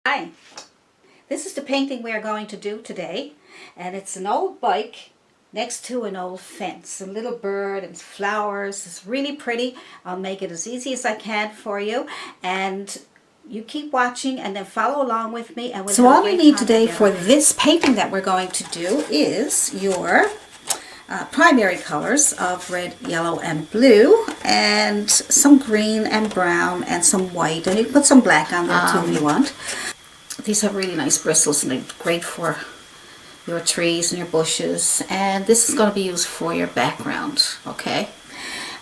Hi, this is the painting we are going to do today, and it's an old bike next to an old fence. A little bird and flowers. It's really pretty. I'll make it as easy as I can for you, and you keep watching and then follow along with me. And so all you need today for this painting that we're going to do is your primary colors of red, yellow, and blue, and some green and brown and some white, and you can put some black on there too if you want. These have really nice bristles and they're great for your trees and your bushes, and this is going to be used for your background, okay?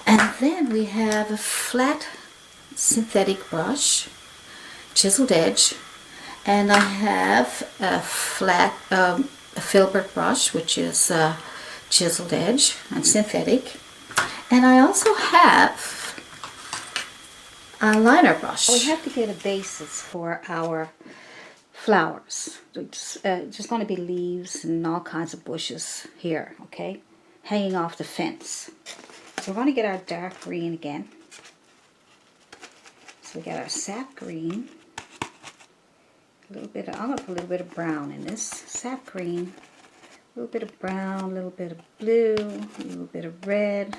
And then we have a flat synthetic brush, chiseled edge, and I have a flat a Filbert brush, which is chiseled edge and synthetic, and I also have a liner brush. We have to get a basis for our flowers. It's just going to be leaves and all kinds of bushes here, okay, hanging off the fence. So we're going to get our dark green again. So we got our sap green, a little bit of, I'm going to put a little bit of brown in this, sap green, a little bit of brown, a little bit of blue, a little bit of red.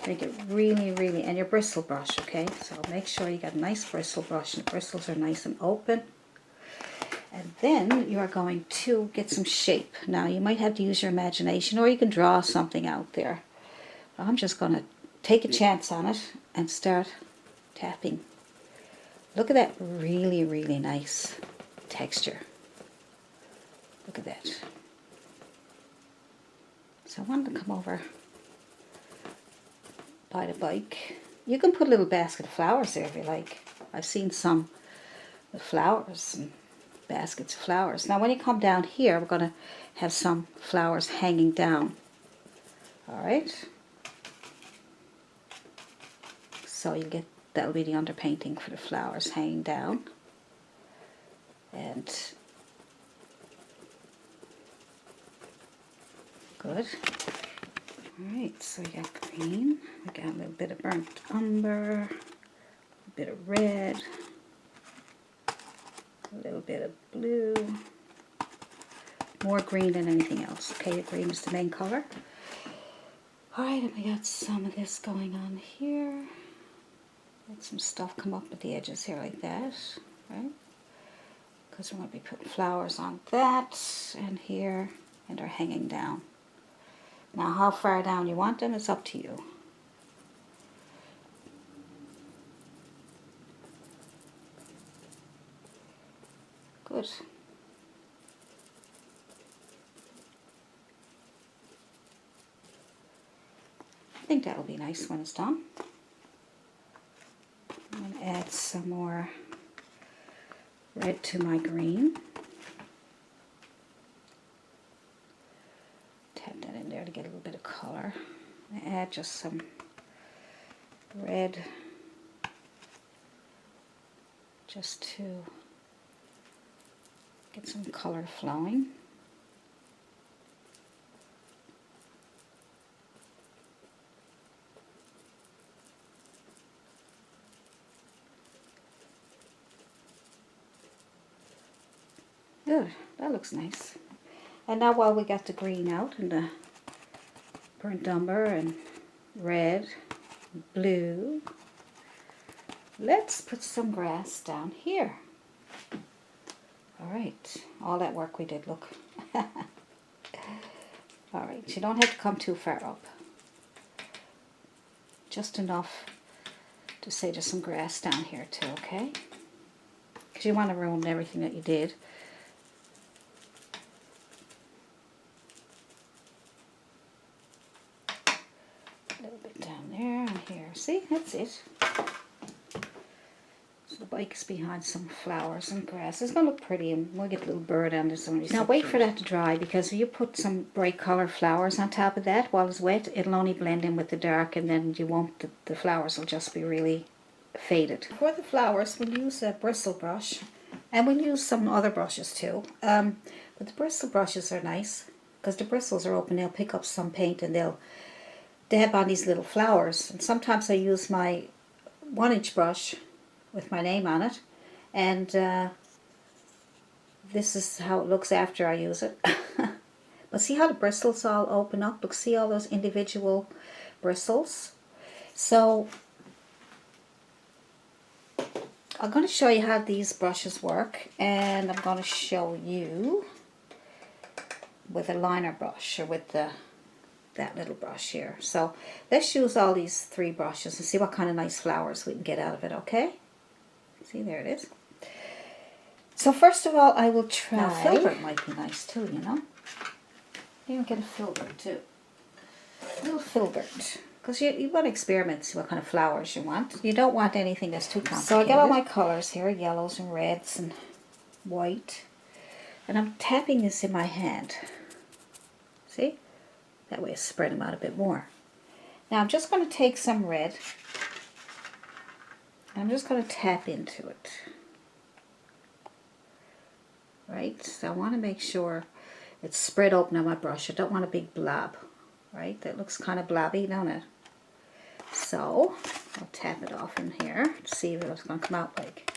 Make it really, and your bristle brush, okay? So make sure you got a nice bristle brush and the bristles are nice and open. And then you are going to get some shape. Now you might have to use your imagination, or you can draw something out there. I'm just going to take a chance on it and start tapping. Look at that really nice texture. Look at that. So I wanted to come over by the bike. You can put a little basket of flowers there if you like. I've seen some with flowers and baskets of flowers. Now when you come down here, we're going to have some flowers hanging down. Alright? So you get, that'll be the underpainting for the flowers hanging down. And good. Alright, so we got green, we got a little bit of burnt umber, a bit of red, a little bit of blue, more green than anything else. Okay, green is the main color. Alright, and we got some of this going on here. Let some stuff come up at the edges here like that, right? Because we're going to be putting flowers on that, and here, and they're hanging down. Now how far down you want them is up to you. Good. I think that'll be nice when it's done. I'm going to add some more red to my green. Tap that in there to get a little bit of color. I add just some red just to get some color flowing. Good, that looks nice. And now while we got the green out and the burnt umber and red, blue, let's put some grass down here. Alright, all that work we did, look. Alright, you don't have to come too far up. Just enough to say there's some grass down here too, okay? Because you want to ruin everything that you did. A little bit down there and here. See, that's it. So the bike is behind some flowers and grass. It's going to look pretty, and we'll get a little bird under some of these. Now wait for that to dry, because if you put some bright color flowers on top of that while it's wet, it'll only blend in with the dark, and then you won't, the flowers will just be really faded. For the flowers, we'll use a bristle brush, and we'll use some other brushes too. But the bristle brushes are nice, because the bristles are open. They'll pick up some paint and they'll dab on these little flowers. And sometimes I use my 1-inch brush with my name on it, and This is how it looks after I use it. But see how the bristles all open up? Look, see all those individual bristles? So I'm going to show you how these brushes work, and I'm going to show you with a liner brush, or with that little brush here. So let's use all these 3 brushes and see what kind of nice flowers we can get out of it, okay? See, there it is. So first of all, I will try... Now, Filbert might be nice too, you know? You can get a Filbert too. A little Filbert. Because you want to experiment, see what kind of flowers you want. You don't want anything that's too complicated. So I got all my colors here, yellows and reds and white. And I'm tapping this in my hand. See? That way I spread them out a bit more. Now I'm just going to take some red. I'm just going to tap into it. Right? So I want to make sure it's spread open on my brush. I don't want a big blob. Right? That looks kind of blobby, don't it? So I'll tap it off in here to see what it's going to come out like.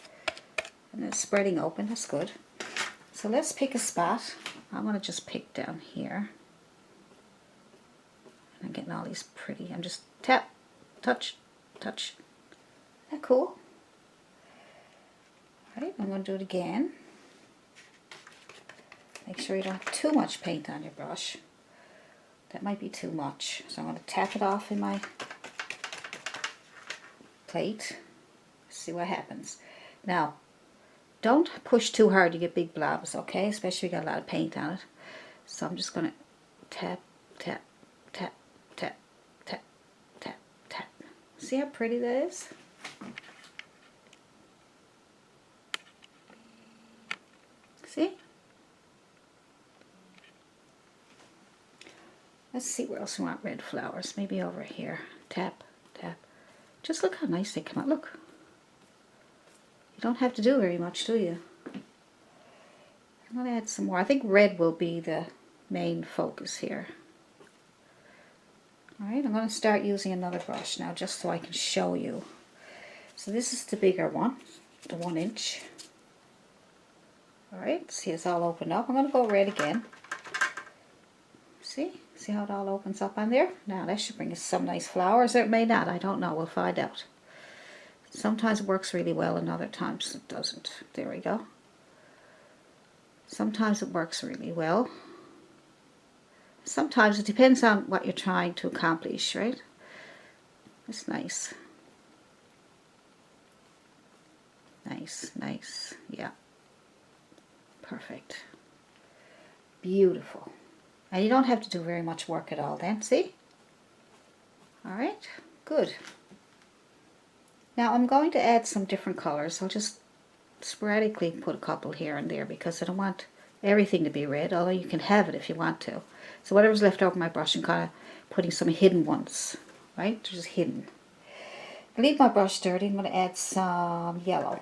And it's spreading open. That's good. So let's pick a spot. I'm going to just pick down here. I'm getting all these pretty. I'm just tap, touch, touch. Isn't that cool? Alright, I'm going to do it again. Make sure you don't have too much paint on your brush. That might be too much. So I'm going to tap it off in my plate. See what happens. Now, don't push too hard, you get big blobs, okay? Especially if you got a lot of paint on it. So I'm just going to tap, tap, tap, tap, tap, tap, tap. See how pretty that is? See? Let's see where else we want red flowers. Maybe over here. Tap, tap. Just look how nice they come out. Look. You don't have to do very much, do you? I'm going to add some more. I think red will be the main focus here. Alright, I'm going to start using another brush now just so I can show you. So this is the bigger one, the 1 inch. Alright, see it's all opened up. I'm going to go red again. See? See how it all opens up on there? Now that should bring us some nice flowers, or it may not. I don't know. We'll find out. Sometimes it works really well and other times it doesn't. There we go. Sometimes it works really well. Sometimes it depends on what you're trying to accomplish, right? It's nice. Nice, nice. Yeah. Perfect. Beautiful. And you don't have to do very much work at all then, see? Alright, good. Now I'm going to add some different colors. I'll just sporadically put a couple here and there because I don't want everything to be red, although you can have it if you want to. So whatever's left over my brush, I'm kind of putting some hidden ones, right? They're just hidden. I leave my brush dirty. I'm going to add some yellow.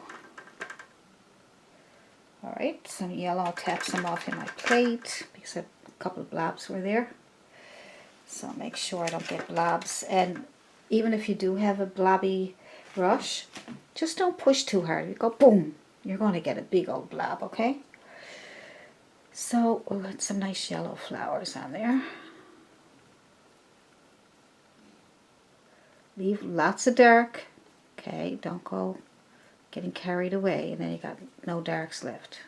Alright, some yellow. I'll tap some off in my plate because a couple of blobs were there. So make sure I don't get blobs. And even if you do have a blobby brush, just don't push too hard. You go boom, you're going to get a big old blob, okay? So we'll get some nice yellow flowers on there. Leave lots of dark, okay? Don't go getting carried away and then you got no darks left.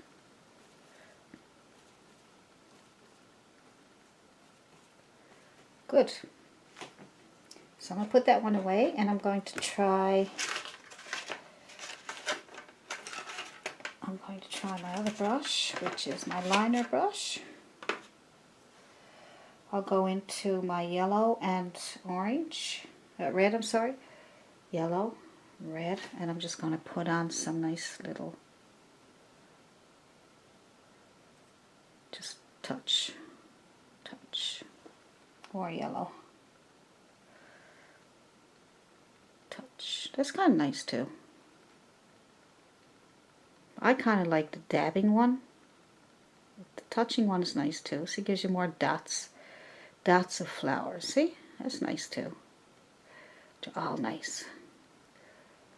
Good. So I'm going to put that one away and I'm going to try my other brush, which is my liner brush. I'll go into my yellow and orange, red, I'm sorry, yellow, red, and I'm just going to put on some nice little, just touch, touch, or yellow, touch. That's kind of nice too. I kind of like the dabbing one. The touching one is nice too. So it gives you more dots of flowers. See? That's nice too. They're all nice.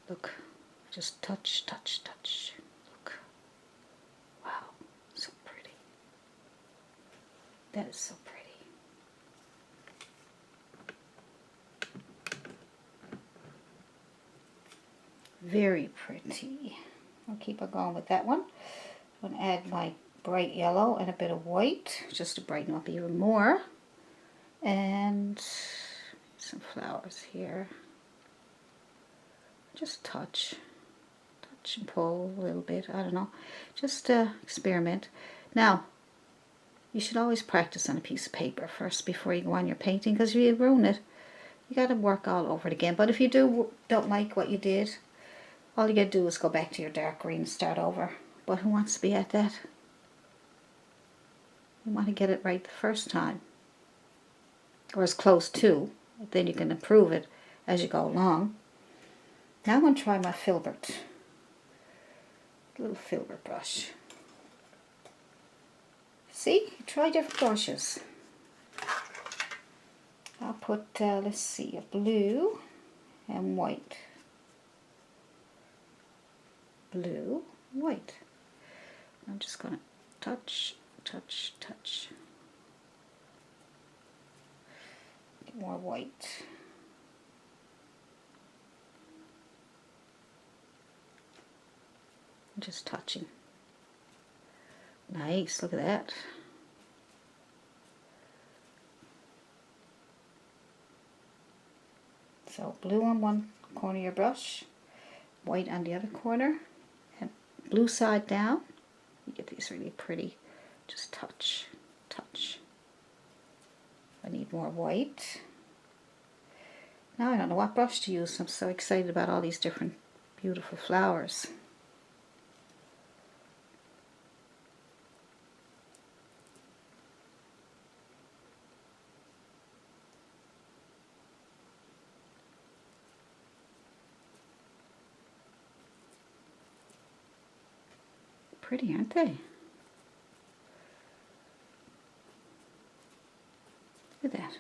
Look. Just touch, touch, touch. Look. Wow. That is so pretty. Very pretty. I'll keep on going with that one. I'm going to add my bright yellow and a bit of white just to brighten up even more. And some flowers here. Just touch and pull a little bit. I don't know. Just experiment. Now, you should always practice on a piece of paper first before you go on your painting, because if you ruin it, you got to work all over it again. But if you don't like what you did, all you got to do is go back to your dark green and start over. But who wants to be at that? You want to get it right the first time, or as close to. Then you can improve it as you go along. Now I'm going to try my Filbert. Little Filbert brush. See, try different brushes. I'll put, let's see, a blue and white. Blue, white. I'm just going to touch, touch, touch. Get more white. Just touching. Nice, look at that. So blue on one corner of your brush, white on the other corner, and blue side down. You get these really pretty. Just touch, touch. I need more white. Now I don't know what brush to use. I'm so excited about all these different beautiful flowers. Pretty, aren't they? Look at that.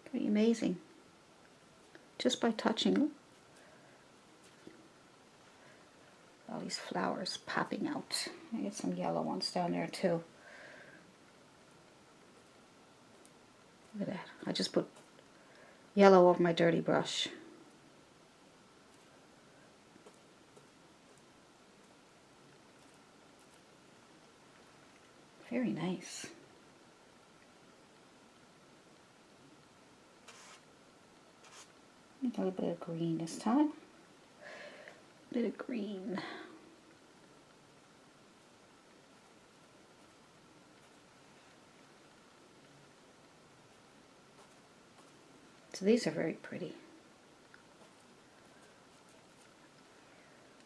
Pretty amazing. Just by touching them. All these flowers popping out. I get some yellow ones down there too. Look at that. I just put yellow over my dirty brush. Very nice. A little bit of green this time. A bit of green. So these are very pretty.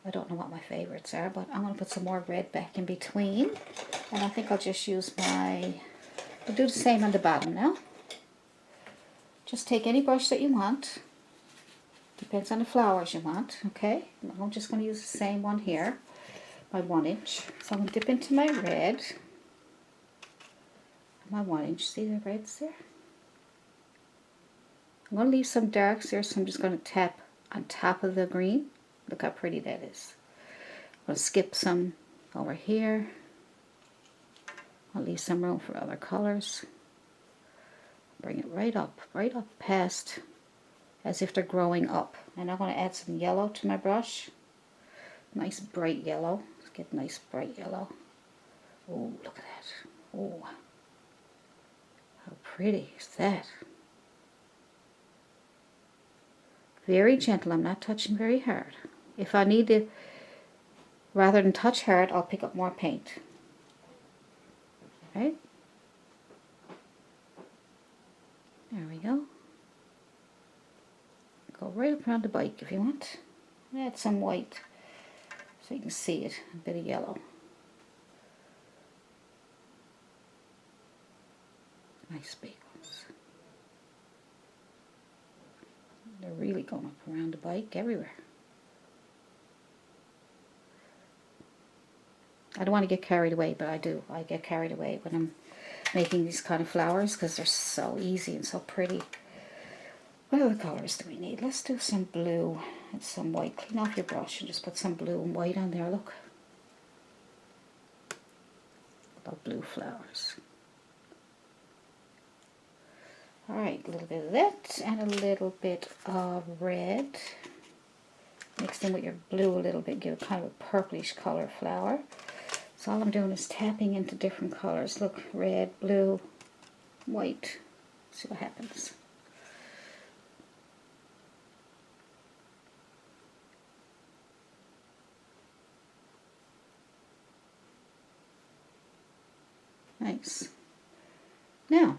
I don't know what my favorites are, but I'm going to put some more red back in between. And I think I'll just use I'll do the same on the bottom now. Just take any brush that you want. Depends on the flowers you want, okay? I'm just going to use the same one here, my 1 inch. So I'm going to dip into my red. My 1 inch, see the reds there? I'm going to leave some darks there, so I'm just going to tap on top of the green. Look how pretty that is. I'm going to skip some over here. I'll leave some room for other colors. Bring it right up past, as if they're growing up. And I'm going to add some yellow to my brush. Nice bright yellow. Let's get nice bright yellow. Oh, look at that. Oh, how pretty is that? Very gentle. I'm not touching very hard. If I need to, rather than touch hard, I'll pick up more paint. Right? There we go. Go right up around the bike if you want. Add some white so you can see it. A bit of yellow. Nice big ones. They're really going up around the bike everywhere. I don't want to get carried away, but I do. I get carried away when I'm making these kind of flowers because they're so easy and so pretty. What other colors do we need? Let's do some blue and some white. Clean off your brush and just put some blue and white on there. Look. of blue flowers. Alright, a little bit of that and a little bit of red. Mixed in with your blue a little bit, give it kind of a purplish color flower. So all I'm doing is tapping into different colors. Look, red, blue, white. See what happens. Nice. Now,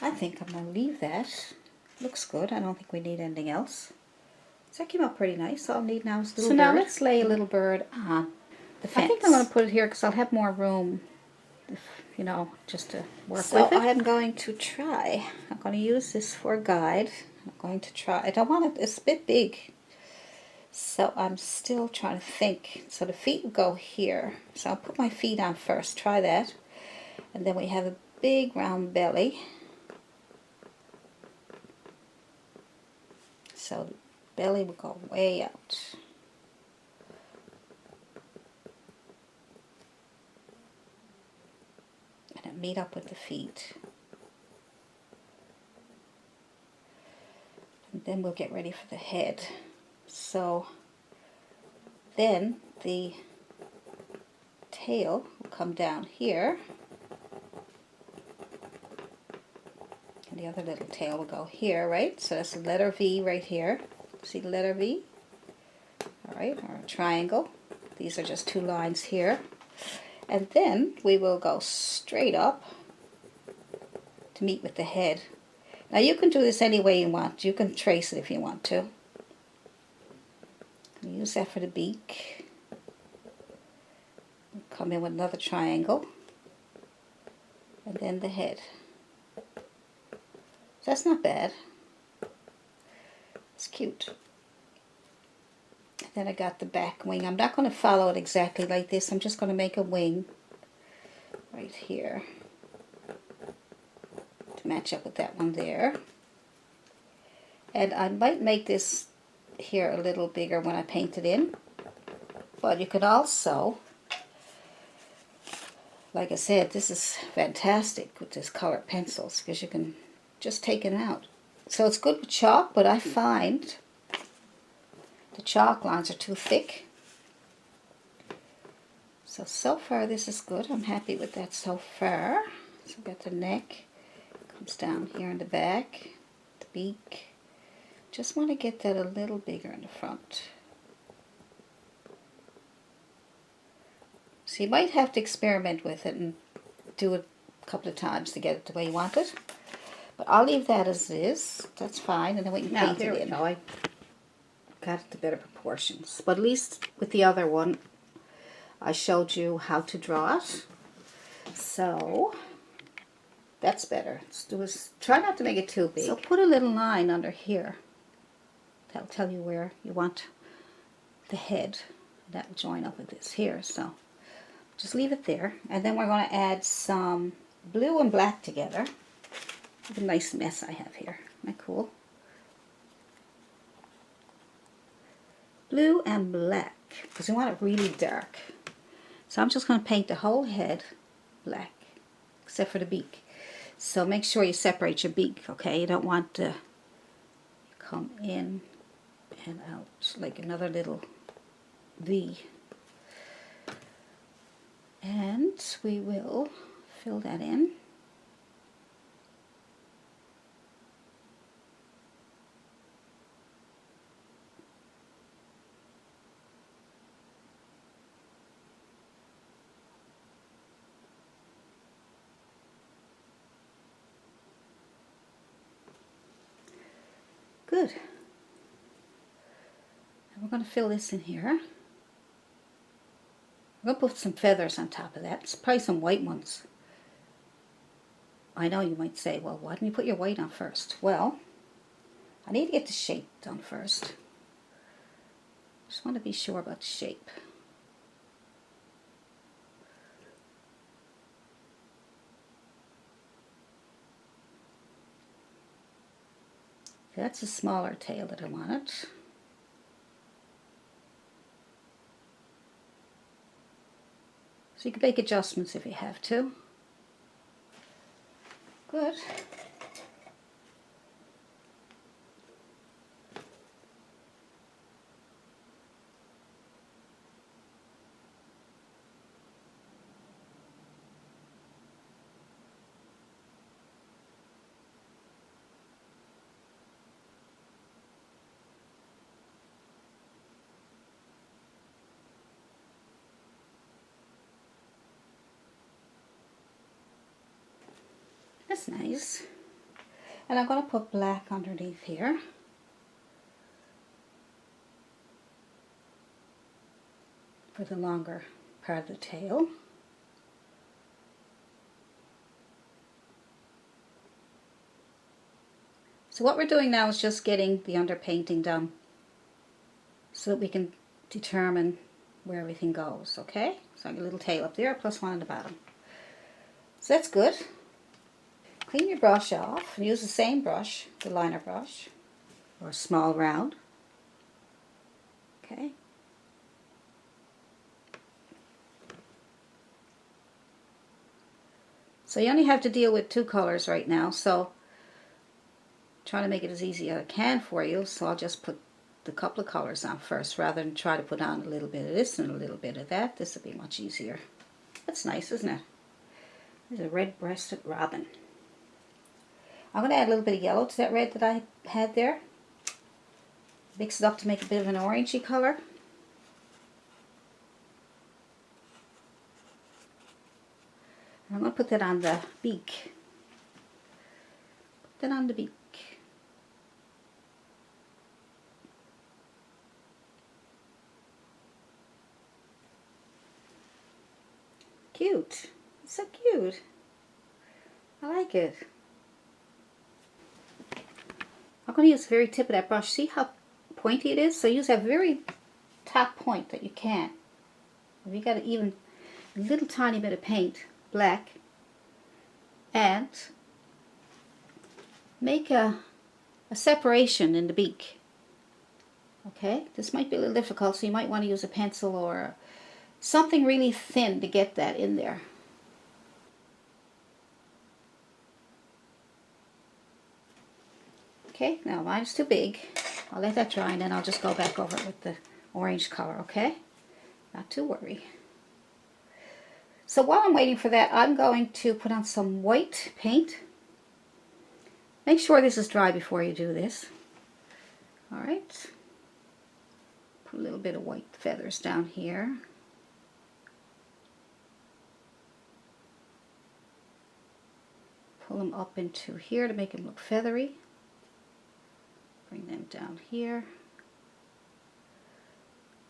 I think I'm going to leave that. Looks good. I don't think we need anything else. So that came out pretty nice. All I need now is a little bird. So now let's lay a little bird on the fence. I think I'm going to put it here because I'll have more room, if, you know, just to work with it. So I'm going to try. I'm going to use this for a guide. I'm going to try. I don't want it, it's a bit big. So I'm still trying to think. So the feet will go here. So I'll put my feet on first. Try that. And then we have a big round belly. So the belly will go way out. And then meet up with the feet. And then we'll get ready for the head. So then the tail will come down here. And the other little tail will go here, right? So that's the letter V right here. See the letter V? Alright, or a triangle. These are just two lines here. And then we will go straight up to meet with the head. Now you can do this any way you want. You can trace it if you want to. Use that for the beak. Come in with another triangle. And then the head. So that's not bad. It's cute. And then I got the back wing. I'm not going to follow it exactly like this. I'm just going to make a wing right here to match up with that one there. And I might make this here a little bigger when I paint it in. But you could also, like I said, this is fantastic with this colored pencils because you can just take it out. So it's good with chalk, but I find the chalk lines are too thick. So far this is good. I'm happy with that so far. So we've got the neck, comes down here in the back, the beak. Just want to get that a little bigger in the front. So you might have to experiment with it and do it a couple of times to get it the way you want it. But I'll leave that as it is. That's fine, and then we can paint it in. I got it to better proportions. But at least with the other one, I showed you how to draw it. So that's better. Let's do is try not to make it too big. So put a little line under here. That'll tell you where you want the head. That will join up with this here. So just leave it there. And then we're going to add some blue and black together. What a nice mess I have here. Isn't that cool? Blue and black, because we want it really dark. So I'm just going to paint the whole head black, except for the beak. So make sure you separate your beak, okay? You don't want to come in and out like another little V. And we will fill that in. Good. And we're going to fill this in here. I'm going to put some feathers on top of that. It's probably some white ones. I know you might say, well, why didn't you put your white on first? Well, I need to get the shape done first. Just want to be sure about the shape. That's a smaller tail that I wanted. So you can make adjustments if you have to. Good. That's nice. And I'm going to put black underneath here. For the longer part of the tail. So what we're doing now is just getting the underpainting done so that we can determine where everything goes, okay? So I got a little tail up there, plus one on the bottom. So that's good. Clean your brush off and use the same brush, the liner brush, or a small round. Okay. So you only have to deal with 2 colors right now, so I'm trying to make it as easy as I can for you, so I'll just put the couple of colors on first rather than try to put on a little bit of this and a little bit of that. This will be much easier. That's nice, isn't it? There's a red-breasted robin. I'm going to add a little bit of yellow to that red that I had there. Mix it up to make a bit of an orangey color. I'm going to put that on the beak. Put that on the beak. Cute. It's so cute. I like it. I'm going to use the very tip of that brush. See how pointy it is? So use that very top point that you can. If you got even a little tiny bit of paint, black, and make a separation in the beak. Okay, this might be a little difficult, so you might want to use a pencil or something really thin to get that in there. Okay, now mine's too big. I'll let that dry and then I'll just go back over it with the orange color, okay? Not to worry. So while I'm waiting for that, I'm going to put on some white paint. Make sure this is dry before you do this. Alright. Put a little bit of white feathers down here. Pull them up into here to make them look feathery. Bring them down here.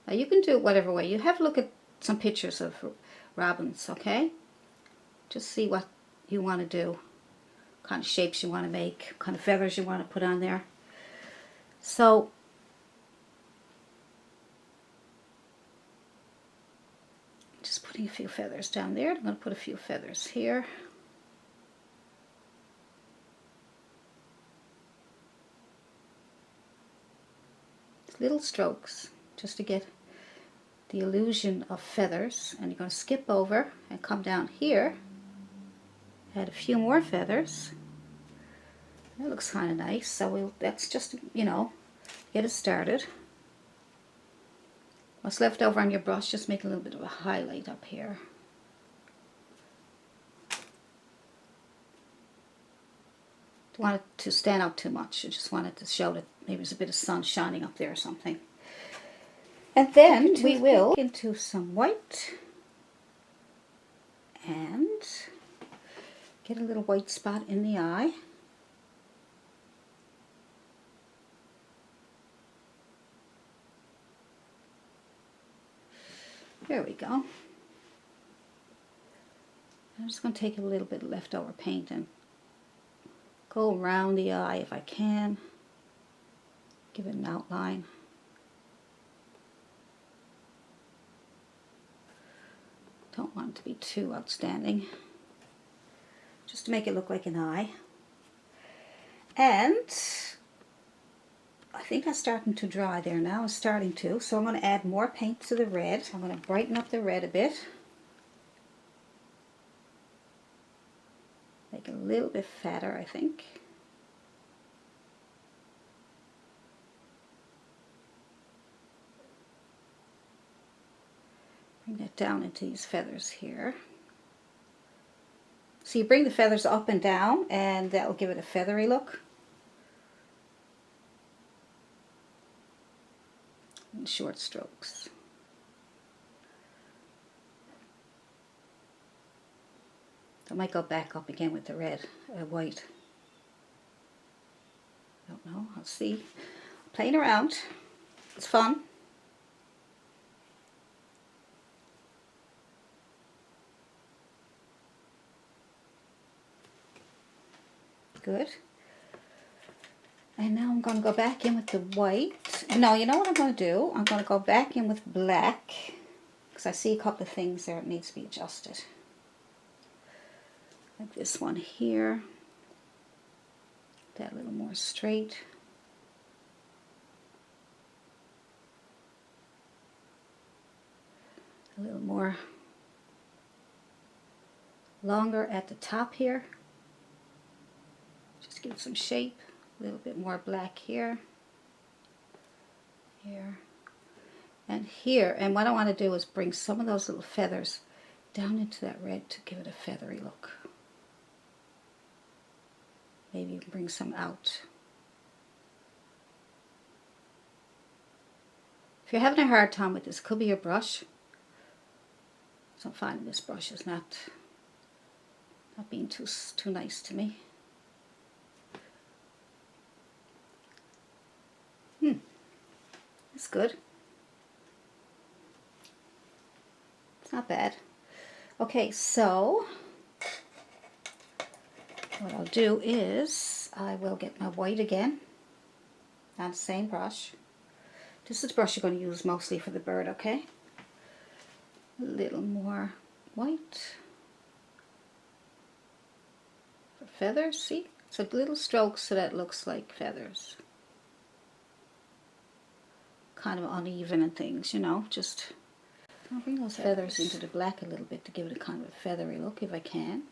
Now you can do it whatever way. You have to look at some pictures of robins, okay? Just see what you want to do. What kind of shapes you want to make, what kind of feathers you want to put on there. So just putting a few feathers down there. I'm going to put a few feathers here. Little strokes just to get the illusion of feathers, and you're going to skip over and come down here, add a few more feathers. That looks kind of nice, so that's just, you know, get it started. What's left over on your brush, just make a little bit of a highlight up here. Don't want it to stand out too much. I just want it to show that maybe there's a bit of sun shining up there or something. And then we will into some white and get a little white spot in the eye. There we go. I'm just going to take a little bit of leftover paint and go around the eye if I can. Give it an outline. Don't want it to be too outstanding. Just to make it look like an eye. And I think that's starting to dry there now. It's starting to. So I'm going to add more paint to the red. I'm going to brighten up the red a bit. Make it a little bit fatter, I think. Bring that down into these feathers here. So you bring the feathers up and down, and that will give it a feathery look. In short strokes. I might go back up again with the white. Don't know, I'll see. Playing around, it's fun. Good. And now I'm going to go back in with the white. No, you know what I'm going to do? I'm going to go back in with black, because I see a couple of things there that needs to be adjusted. Like this one here. That a little more straight. A little more longer at the top here. Just give it some shape. A little bit more black here. Here. And here. And what I want to do is bring some of those little feathers down into that red to give it a feathery look. Maybe you can bring some out. If you're having a hard time with this, could be your brush. So I'm finding this brush is not being too nice to me. It's good. It's not bad. Okay, so what I'll do is I will get my white again on the same brush. This is the brush you're going to use mostly for the bird, okay? A little more white for feathers, see? So little strokes so that it looks like feathers. Kind of uneven and things, you know, just I'll bring those feathers into the black a little bit to give it a kind of a feathery look if I can.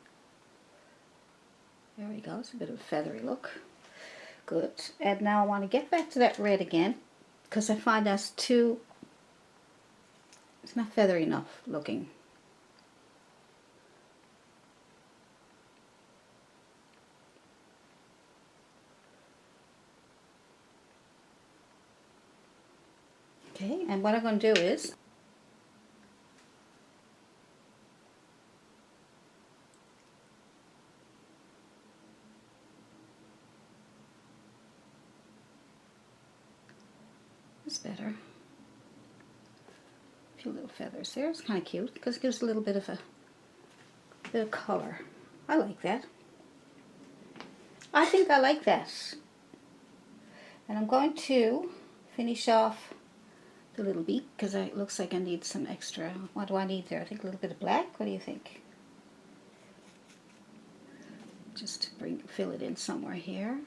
There we go, it's a bit of a feathery look. Good. And now I want to get back to that red again, because I find that's too, it's not feathery enough looking. Okay, and what I'm going to do is it's better. A few little feathers there. It's kind of cute because it gives a little bit of color. I like that. I think I like that. And I'm going to finish off the little beak because it looks like I need some extra. What do I need there? I think a little bit of black. What do you think? Just to fill it in somewhere here.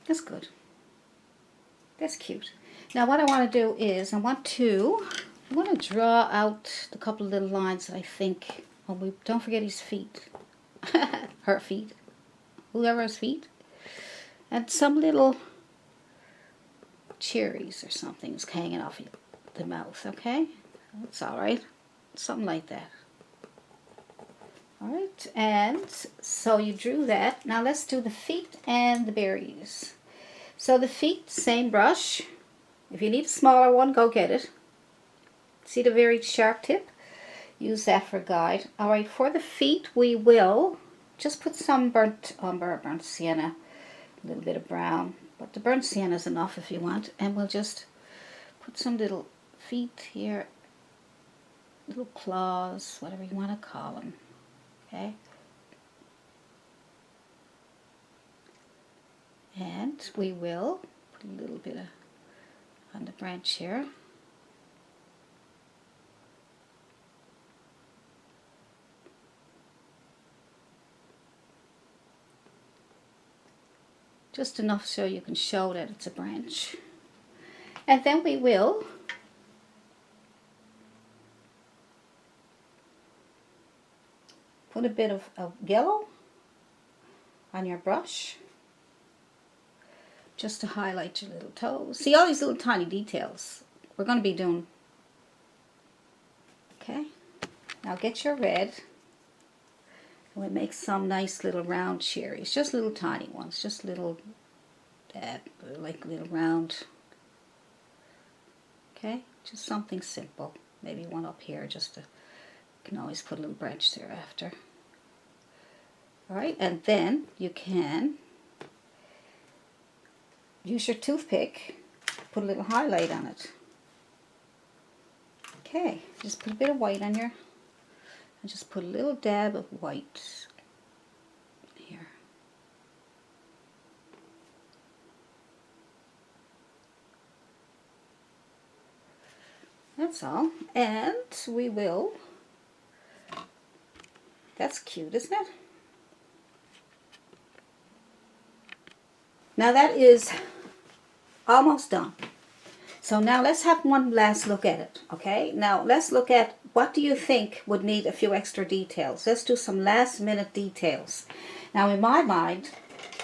That's good. That's cute. Now what I want to do is I want to draw out the couple of little lines that I think. Oh, don't forget his feet. Her feet. Whoever's feet. And some little cherries or something is hanging off the mouth, okay? That's alright. Something like that. Alright, and so you drew that. Now let's do the feet and the berries. So the feet, same brush. If you need a smaller one, go get it. See the very sharp tip? Use that for a guide. Alright, for the feet we will just put some burnt umber, burnt sienna, a little bit of brown, but the burnt sienna is enough if you want, and we'll just put some little feet here, little claws, whatever you want to call them, okay? And we will put a little bit on the branch here. Just enough so you can show that it's a branch. And then we will put a bit of yellow on your brush just to highlight your little toes. See all these little tiny details we're going to be doing. Okay, now get your red. We'll make some nice little round cherries, just little tiny ones, just little, like little round. Okay, just something simple. Maybe one up here, just to, you can always put a little branch there after. All right, and then you can use your toothpick, put a little highlight on it. Okay, just put a bit of white on your, and just put a little dab of white here. That's all. And we will, that's cute, isn't it? Now that is almost done. So now let's have one last look at it, okay? Now let's look at what do you think would need a few extra details. Let's do some last minute details. Now in my mind,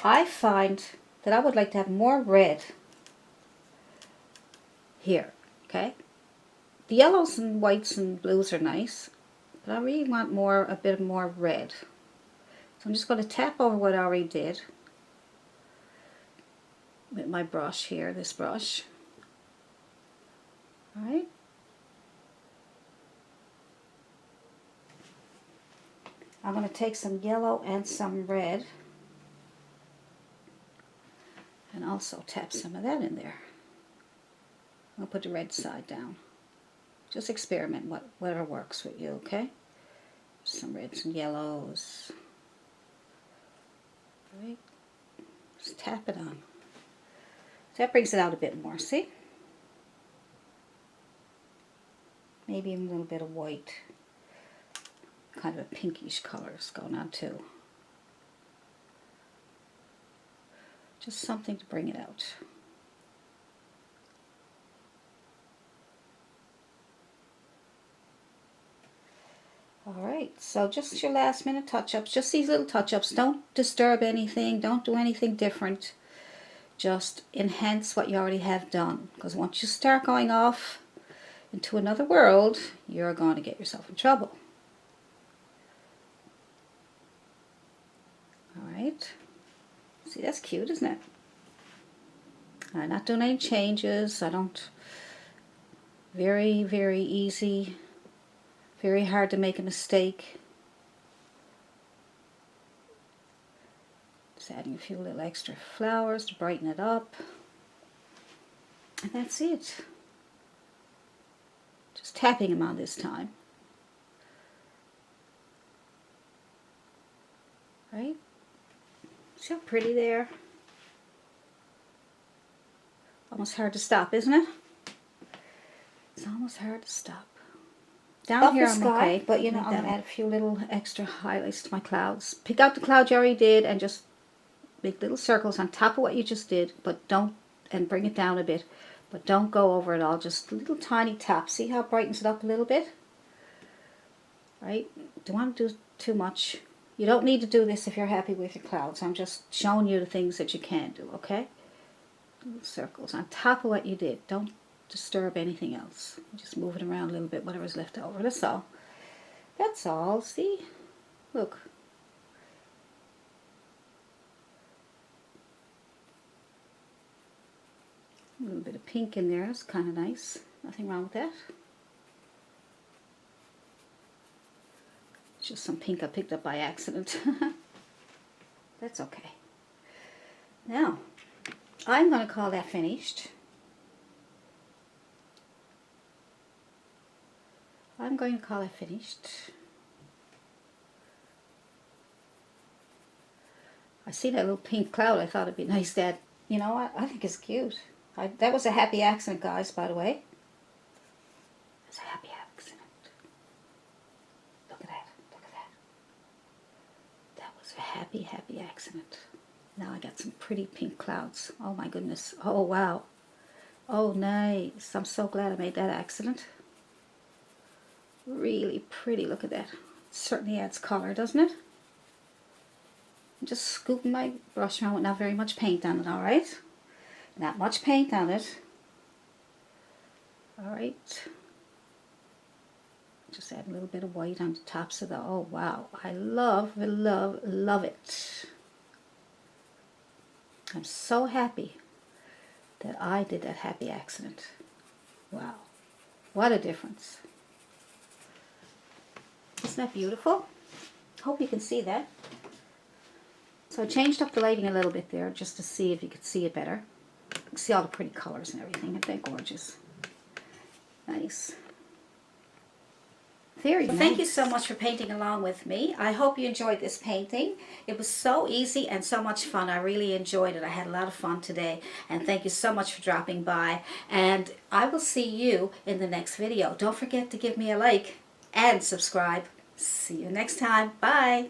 I find that I would like to have more red here, okay? The yellows and whites and blues are nice, but I really want more, a bit more red. So I'm just going to tap over what I already did with my brush here, this brush. All right. I'm going to take some yellow and some red and also tap some of that in there. I'll put the red side down. Just experiment whatever works with you, okay? Some reds and yellows. All right. Just tap it on. That brings it out a bit more, see? Maybe even a little bit of white. Kind of a pinkish color is going on too. Just something to bring it out. Alright, so just your last minute touch-ups. Just these little touch-ups. Don't disturb anything. Don't do anything different. Just enhance what you already have done. Because once you start going off into another world, you're going to get yourself in trouble. Alright. See, that's cute, isn't it? I'm not doing any changes. I don't... Very, very easy. Very hard to make a mistake. Just adding a few little extra flowers to brighten it up. And that's it. Just tapping them on this time. Right? See how pretty they are? Almost hard to stop, isn't it? It's almost hard to stop. Down here I'm okay, but you know, I'm going to add a few little extra highlights to my clouds. Pick out the cloud you already did and just make little circles on top of what you just did, but don't, and bring it down a bit, but don't go over it all, just little tiny taps. See how it brightens it up a little bit? Right? Don't want to do too much. You don't need to do this if you're happy with your clouds. I'm just showing you the things that you can do, okay? Little circles on top of what you did. Don't disturb anything else. Just move it around a little bit, whatever's left over. That's all. That's all. See? Look. A little bit of pink in there. It's kind of nice. Nothing wrong with that. It's just some pink I picked up by accident. That's okay. Now, I'm going to call that finished. I'm going to call it finished. I see that little pink cloud. I thought it'd be nice to add. You know, I think it's cute. That was a happy accident, guys, by the way. It's a happy accident. Look at that. Look at that. That was a happy, happy accident. Now I got some pretty pink clouds. Oh my goodness. Oh wow. Oh nice. I'm so glad I made that accident. Really pretty. Look at that. Certainly adds color, doesn't it? I'm just scooping my brush around with not very much paint on it, alright? Not much paint on it. Alright. Just add a little bit of white on the tops of the, oh wow, I love, love, love it. I'm so happy that I did that happy accident. Wow, what a difference. Isn't that beautiful? Hope you can see that. So I changed up the lighting a little bit there just to see if you could see it better. You can see all the pretty colors and everything. Aren't they gorgeous? Nice. Very nice. Thank you so much for painting along with me. I hope you enjoyed this painting. It was so easy and so much fun. I really enjoyed it. I had a lot of fun today. And thank you so much for dropping by. And I will see you in the next video. Don't forget to give me a like and subscribe. See you next time. Bye.